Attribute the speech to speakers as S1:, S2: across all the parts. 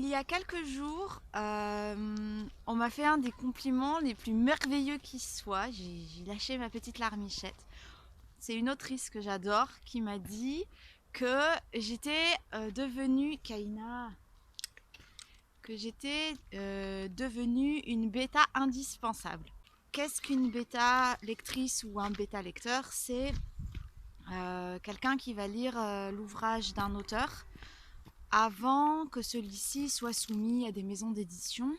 S1: y a quelques jours, on m'a fait un des compliments les plus merveilleux qui soient. J'ai lâché ma petite larmichette. C'est une autrice que j'adore qui m'a dit que j'étais devenue Kaina, que j'étais devenue une bêta indispensable. Qu'est-ce qu'une bêta lectrice ou un bêta lecteur? C'est quelqu'un qui va lire l'ouvrage d'un auteur avant que celui-ci soit soumis à des maisons d'édition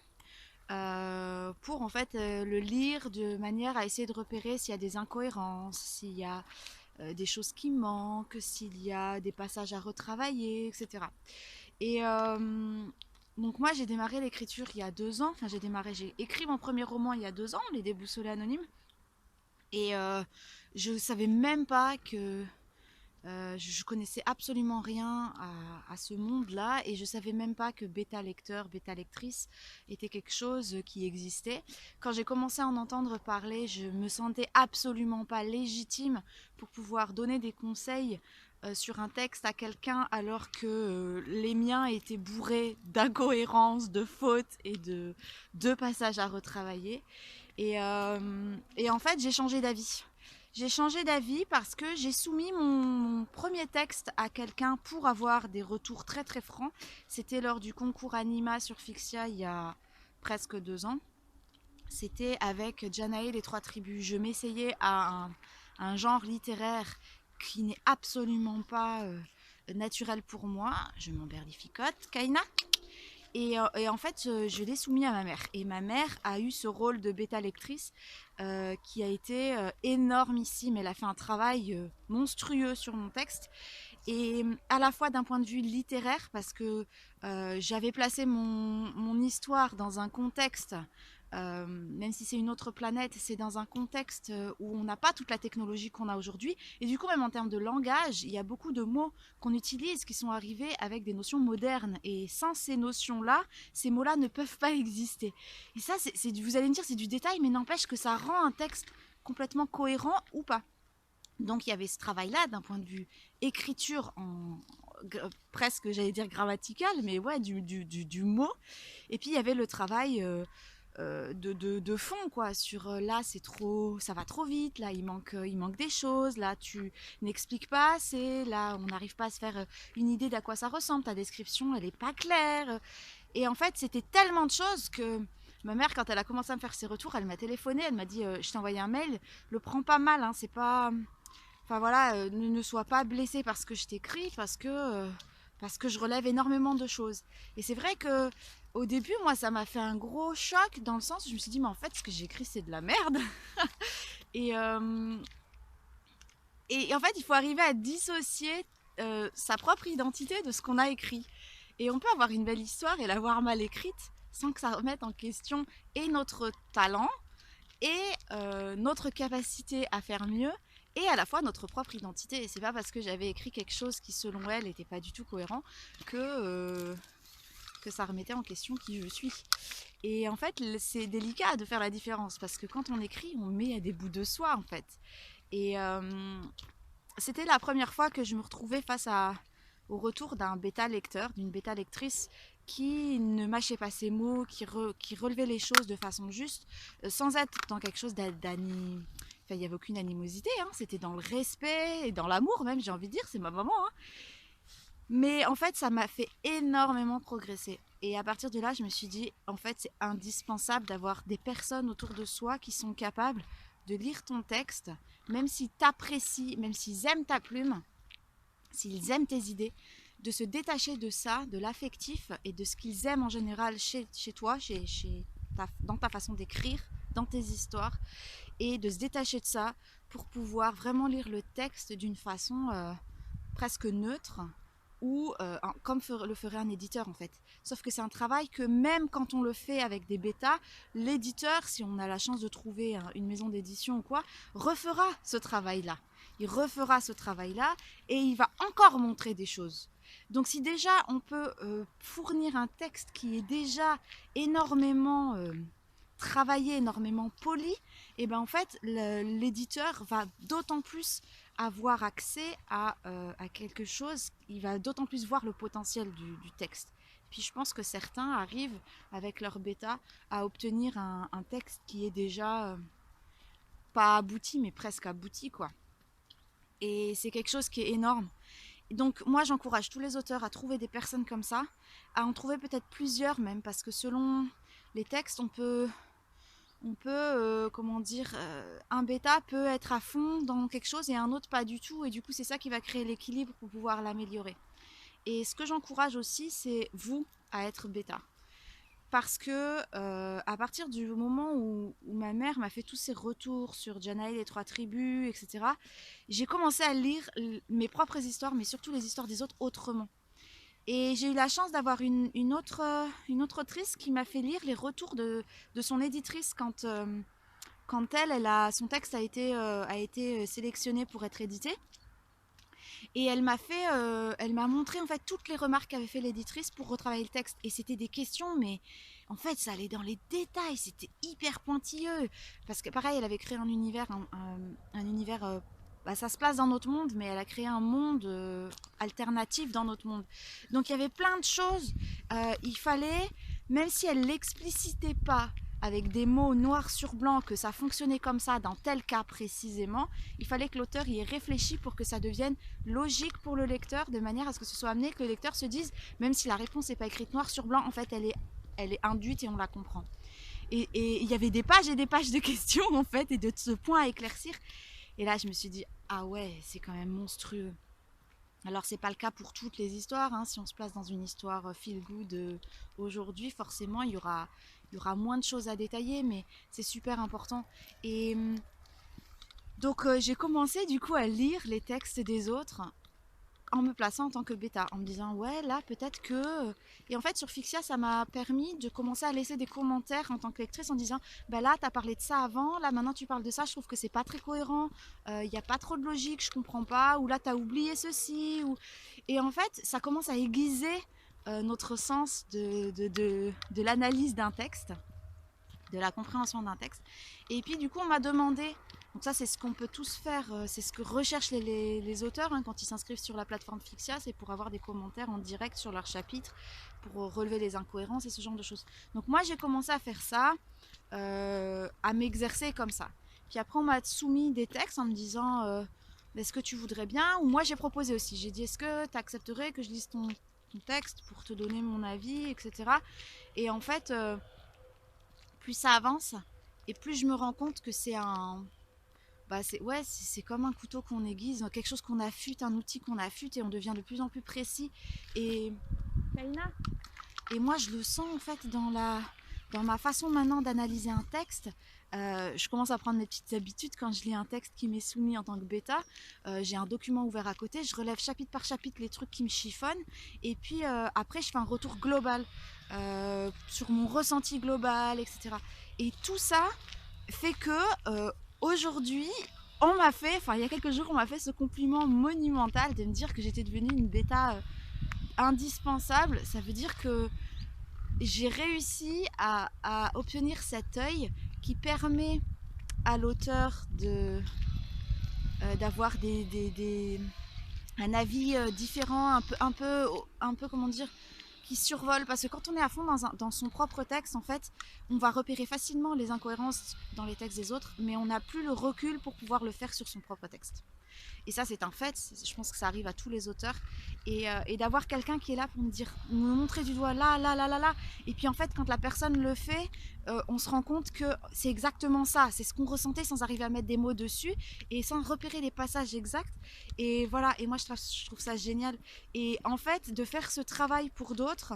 S1: pour en fait le lire de manière à essayer de repérer s'il y a des incohérences, s'il y a des choses qui manquent, s'il y a des passages à retravailler, etc. Et donc moi j'ai démarré l'écriture il y a 2 ans, enfin j'ai écrit mon premier roman il y a 2 ans, Les Déboussolés Anonymes, et je savais même pas que je connaissais absolument rien à ce monde-là et je savais même pas que bêta lecteur, bêta lectrice était quelque chose qui existait. Quand j'ai commencé à en entendre parler, je me sentais absolument pas légitime pour pouvoir donner des conseils sur un texte à quelqu'un alors que les miens étaient bourrés d'incohérences, de fautes et de passages à retravailler. Et en fait, j'ai changé d'avis. J'ai changé d'avis parce que j'ai soumis mon premier texte à quelqu'un pour avoir des retours très très francs. C'était lors du concours Anima sur Fixia il y a presque 2 ans. C'était avec Janae les trois tribus. Je m'essayais à un genre littéraire qui n'est absolument pas naturel pour moi. Je m'emberlificote, Kaina. Et en fait, je l'ai soumis à ma mère. Et ma mère a eu ce rôle de bêta lectrice qui a été énormissime. Elle a fait un travail monstrueux sur mon texte. Et à la fois d'un point de vue littéraire, parce que j'avais placé mon histoire dans un contexte, même si c'est une autre planète, c'est dans un contexte où on n'a pas toute la technologie qu'on a aujourd'hui. Et du coup, même en termes de langage, il y a beaucoup de mots qu'on utilise qui sont arrivés avec des notions modernes. Et sans ces notions-là, ces mots-là ne peuvent pas exister. Et ça, vous allez me dire, c'est du détail, mais n'empêche que ça rend un texte complètement cohérent ou pas. Donc il y avait ce travail-là d'un point de vue écriture presque, j'allais dire grammatical, mais ouais, du mot. Et puis il y avait le travail de fond, quoi, sur là c'est trop, ça va trop vite, là il manque des choses, là tu n'expliques pas assez, là on n'arrive pas à se faire une idée d'à quoi ça ressemble, ta description elle est pas claire. Et en fait c'était tellement de choses que ma mère, quand elle a commencé à me faire ses retours, elle m'a téléphoné, elle m'a dit je t'ai envoyé un mail, le prends pas mal, hein, c'est pas, enfin voilà, ne sois pas blessé parce que je t'écris, parce que je relève énormément de choses. Et c'est vrai que au début, moi, ça m'a fait un gros choc dans le sens où je me suis dit, mais en fait, ce que j'écris, c'est de la merde. et, euh, et en fait, il faut arriver à dissocier sa propre identité de ce qu'on a écrit. Et on peut avoir une belle histoire et l'avoir mal écrite sans que ça remette en question et notre talent et notre capacité à faire mieux et à la fois notre propre identité. Et c'est pas parce que j'avais écrit quelque chose qui selon elle n'était pas du tout cohérent que ça remettait en question qui je suis. Et en fait c'est délicat de faire la différence parce que quand on écrit on met des bouts de soi en fait. Et c'était la première fois que je me retrouvais au retour d'un bêta lecteur, d'une bêta lectrice qui ne mâchait pas ses mots, qui relevait les choses de façon juste, sans être dans quelque chose d'anime. Enfin, il n'y avait aucune animosité, hein. C'était dans le respect et dans l'amour même, j'ai envie de dire, c'est ma maman. Hein. Mais en fait, ça m'a fait énormément progresser. Et à partir de là, je me suis dit, en fait, c'est indispensable d'avoir des personnes autour de soi qui sont capables de lire ton texte, même s'ils t'apprécient, même s'ils aiment ta plume, s'ils aiment tes idées, de se détacher de ça, de l'affectif et de ce qu'ils aiment en général chez toi, dans ta façon d'écrire, dans tes histoires, et de se détacher de ça pour pouvoir vraiment lire le texte d'une façon presque neutre ou comme le ferait un éditeur en fait. Sauf que c'est un travail que même quand on le fait avec des bêtas, l'éditeur, si on a la chance de trouver une maison d'édition ou quoi, refera ce travail-là. Il refera ce travail-là et il va encore montrer des choses. Donc si déjà on peut fournir un texte qui est déjà énormément travaillé, énormément poli, et ben en fait l'éditeur va d'autant plus avoir accès à quelque chose, il va d'autant plus voir le potentiel du texte. Puis je pense que certains arrivent avec leur bêta à obtenir un texte qui est déjà pas abouti, mais presque abouti, quoi. Et c'est quelque chose qui est énorme. Donc moi j'encourage tous les auteurs à trouver des personnes comme ça, à en trouver peut-être plusieurs même, parce que selon les textes, comment dire, un bêta peut être à fond dans quelque chose et un autre pas du tout, et du coup c'est ça qui va créer l'équilibre pour pouvoir l'améliorer. Et ce que j'encourage aussi, c'est vous à être bêta. Parce que à partir du moment où ma mère m'a fait tous ses retours sur Janaë, les trois tribus, etc., j'ai commencé à lire mes propres histoires, mais surtout les histoires des autres autrement. Et j'ai eu la chance d'avoir une autre autrice qui m'a fait lire les retours de son éditrice quand son texte a été sélectionné pour être édité. Et elle m'a montré en fait toutes les remarques qu'avait fait l'éditrice pour retravailler le texte. Et c'était des questions, mais en fait, ça allait dans les détails. C'était hyper pointilleux. Parce que pareil, elle avait créé un univers, un univers. Ça se place dans notre monde, mais elle a créé un monde alternatif dans notre monde. Donc il y avait plein de choses. Il fallait, même si elle l'explicitait pas avec des mots noir sur blanc, que ça fonctionnait comme ça dans tel cas précisément, il fallait que l'auteur y ait réfléchi pour que ça devienne logique pour le lecteur, de manière à ce que ce soit amené, que le lecteur se dise, même si la réponse n'est pas écrite noir sur blanc, en fait elle est induite et on la comprend. Et il y avait des pages et des pages de questions en fait, et de ce point à éclaircir. Et là je me suis dit, ah ouais, c'est quand même monstrueux. Alors c'est pas le cas pour toutes les histoires, hein. Si on se place dans une histoire feel good aujourd'hui, forcément il y aura moins de choses à détailler, mais c'est super important. Et donc j'ai commencé du coup à lire les textes des autres en me plaçant en tant que bêta, en me disant ouais là peut-être que... Et en fait sur Fixia ça m'a permis de commencer à laisser des commentaires en tant que lectrice en disant bah là t'as parlé de ça avant, là maintenant tu parles de ça, je trouve que c'est pas très cohérent, il n'y a pas trop de logique, je comprends pas, ou là t'as oublié ceci, ou... Et en fait ça commence à aiguiser notre sens de l'analyse d'un texte, de la compréhension d'un texte. Et puis du coup on m'a demandé, donc ça c'est ce qu'on peut tous faire, c'est ce que recherchent les auteurs quand ils s'inscrivent sur la plateforme Fixia, c'est pour avoir des commentaires en direct sur leur chapitre, pour relever les incohérences et ce genre de choses. Donc moi j'ai commencé à faire ça, à m'exercer comme ça. Puis après on m'a soumis des textes en me disant est-ce que tu voudrais bien, ou moi j'ai proposé aussi, j'ai dit est-ce que tu accepterais que je lise ton texte pour te donner mon avis, etc. Et en fait plus ça avance et plus je me rends compte que c'est c'est comme un couteau qu'on aiguise, quelque chose qu'on affûte, un outil qu'on affûte, et on devient de plus en plus précis. Et moi je le sens en fait dans ma façon maintenant d'analyser un texte. Je commence à prendre mes petites habitudes quand je lis un texte qui m'est soumis en tant que bêta. J'ai un document ouvert à côté, je relève chapitre par chapitre les trucs qui me chiffonnent, et puis après je fais un retour global sur mon ressenti global, etc. Et tout ça fait que aujourd'hui, il y a quelques jours, on m'a fait ce compliment monumental de me dire que j'étais devenue une bêta indispensable. Ça veut dire que j'ai réussi à obtenir cet œil qui permet à l'auteur d'avoir un avis différent, un peu comment dire, qui survole, parce que quand on est à fond dans son propre texte, en fait, on va repérer facilement les incohérences dans les textes des autres, mais on n'a plus le recul pour pouvoir le faire sur son propre texte. Et ça, c'est un fait, je pense que ça arrive à tous les auteurs. Et d'avoir quelqu'un qui est là pour me montrer du doigt là. Et puis en fait, quand la personne le fait, on se rend compte que c'est exactement ça. C'est ce qu'on ressentait sans arriver à mettre des mots dessus et sans repérer les passages exacts. Et voilà, et moi je trouve ça génial. Et en fait, de faire ce travail pour d'autres,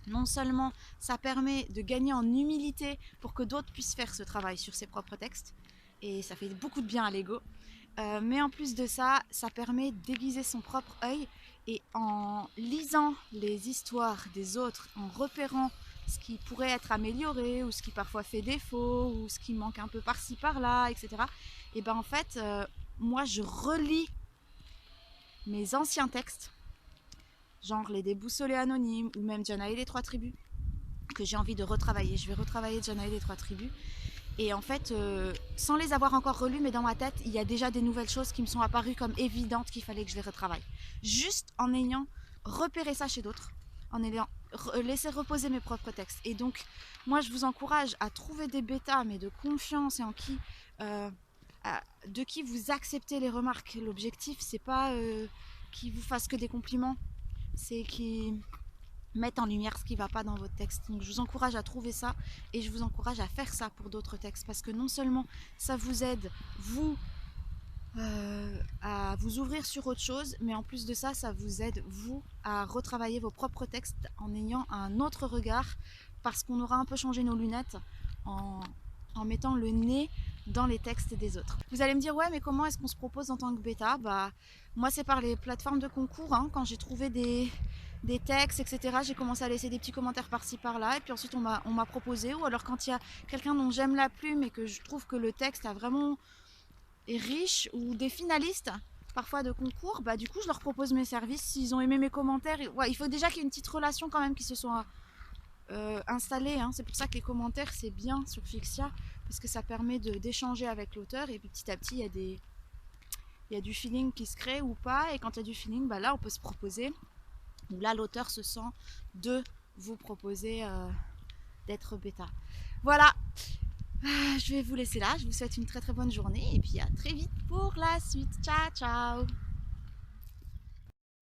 S1: non seulement ça permet de gagner en humilité pour que d'autres puissent faire ce travail sur ses propres textes, et ça fait beaucoup de bien à l'ego, mais en plus de ça, ça permet d'aiguiser son propre œil, et en lisant les histoires des autres, en repérant ce qui pourrait être amélioré, ou ce qui parfois fait défaut, ou ce qui manque un peu par-ci par-là, etc. Et ben en fait, moi je relis mes anciens textes, genre les déboussolés anonymes, ou même Janaë les trois tribus, que j'ai envie de retravailler. Je vais retravailler Janaë les trois tribus. Et en fait, sans les avoir encore relus, mais dans ma tête, il y a déjà des nouvelles choses qui me sont apparues comme évidentes qu'il fallait que je les retravaille. Juste en ayant repéré ça chez d'autres, en ayant laissé reposer mes propres textes. Et donc, moi, je vous encourage à trouver des bêtas, mais de confiance et en qui, de qui vous acceptez les remarques. L'objectif, c'est pas qu'ils vous fassent que des compliments, c'est qu'ils mettent en lumière ce qui ne va pas dans votre texte. Donc je vous encourage à trouver ça et je vous encourage à faire ça pour d'autres textes parce que non seulement ça vous aide, vous, à vous ouvrir sur autre chose, mais en plus de ça, ça vous aide, vous, à retravailler vos propres textes en ayant un autre regard parce qu'on aura un peu changé nos lunettes en mettant le nez dans les textes des autres. Vous allez me dire, ouais, mais comment est-ce qu'on se propose en tant que bêta? Bah, moi, c'est par les plateformes de concours, hein, quand j'ai trouvé des textes, etc. J'ai commencé à laisser des petits commentaires par-ci par-là et puis ensuite on m'a proposé, ou alors quand il y a quelqu'un dont j'aime la plume et que je trouve que le texte est riche, ou des finalistes parfois de concours, bah du coup je leur propose mes services s'ils ont aimé mes commentaires. Ouais, il faut déjà qu'il y ait une petite relation quand même qui se soit installée, hein. C'est pour ça que les commentaires c'est bien sur Fixia parce que ça permet d'échanger avec l'auteur et puis petit à petit il y a du feeling qui se crée ou pas, et quand il y a du feeling, bah là on peut se proposer. Là, l'auteur se sent de vous proposer d'être bêta. Voilà, je vais vous laisser là. Je vous souhaite une très très bonne journée et puis à très vite pour la suite. Ciao, ciao!